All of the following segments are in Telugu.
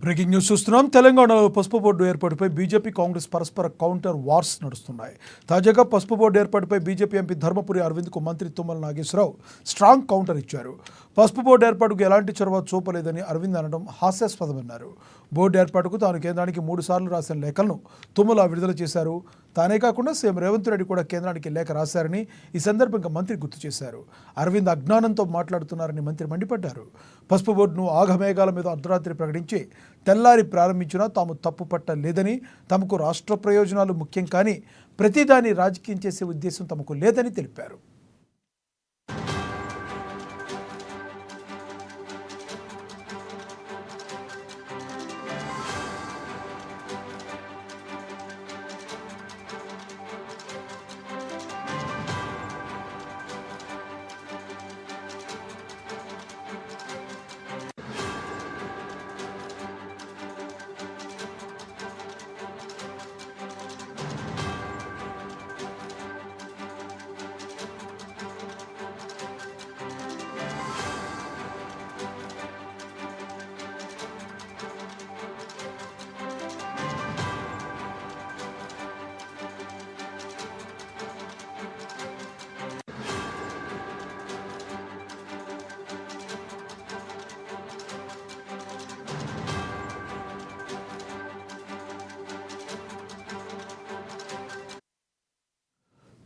బ్రేకింగ్ న్యూస్ చూస్తున్నాం. తెలంగాణలో పసుపు బోర్డు ఏర్పాటుపై బీజేపీ కాంగ్రెస్ పరస్పర కౌంటర్ వార్స్ నడుస్తున్నాయి. తాజాగా పసుపు బోర్డు ఏర్పాటుపై బీజేపీ ఎంపీ ధర్మపురి అరవింద్కు మంత్రి తుమ్మల నాగేశ్వరరావు స్ట్రాంగ్ కౌంటర్ ఇచ్చారు. పసుపు బోర్డు ఏర్పాటుకు ఎలాంటి చొరవ చూపలేదని అరవింద్ అనడం హాస్యాస్పదమన్నారు. బోర్డు ఏర్పాటుకు తాను కేంద్రానికి 3 సార్లు రాసిన లేఖలను తుమ్మల విడుదల చేశారు. తానే కాకుండా సీఎం రేవంత్ రెడ్డి కూడా కేంద్రానికి లేఖ రాశారని ఈ సందర్భంగా మంత్రి గుర్తు చేశారు. అరవింద్ అజ్ఞానంతో మాట్లాడుతున్నారని మంత్రి మండిపడ్డారు. పసుపు బోర్డును ఆగమేఘాల మీద అర్ధరాత్రి ప్రకటించి తెల్లారి ప్రారంభించినా తాము తప్పు పట్టలేదని, తమకు రాష్ట్ర ప్రయోజనాలు ముఖ్యం కానీ ప్రతిదాన్ని రాజకీయం చేసే ఉద్దేశం తమకు లేదని తెలిపారు.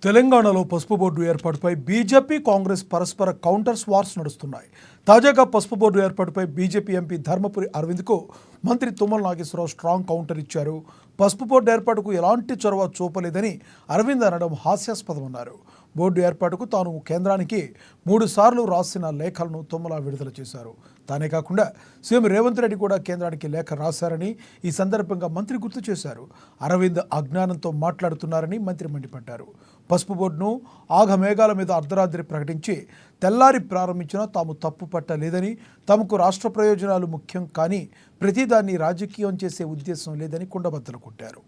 తెలంగాణలో పసుపు బోర్డు ఏర్పాటుపై బీజేపీ కాంగ్రెస్ పరస్పర కౌంటర్స్ వార్స్ నడుస్తున్నాయి. తాజాగా పసుపు బోర్డు ఏర్పాటుపై బీజేపీ ఎంపీ ధర్మపురి అరవింద్కు మంత్రి తుమ్మల నాగేశ్వరరావు స్ట్రాంగ్ కౌంటర్ ఇచ్చారు. పసుపు బోర్డు ఏర్పాటుకు ఎలాంటి చొరవ చూపలేదని అరవింద్ అనడం హాస్యాస్పదమన్నారు. బోర్డు ఏర్పాటుకు తాను కేంద్రానికి 3 సార్లు రాసిన లేఖలను తుమ్మల విడుదల చేశారు. తానే కాకుండా సీఎం రేవంత్ రెడ్డి కూడా కేంద్రానికి లేఖ రాశారని ఈ సందర్భంగా మంత్రి గుర్తు చేశారు. అరవింద్ అజ్ఞానంతో మాట్లాడుతున్నారని మంత్రి మండిపడ్డారు. పసుపు బోర్డును ఆగమేఘాల మీద అర్ధరాత్రి ప్రకటించి తెల్లారి ప్రారంభించినా తాము తప్పు పట్టలేదని, తమకు రాష్ట్ర ప్రయోజనాలు ముఖ్యం కానీ ప్రతిదాన్ని రాజకీయం చేసే ఉద్దేశం లేదని కుండబద్దలు కొట్టారు.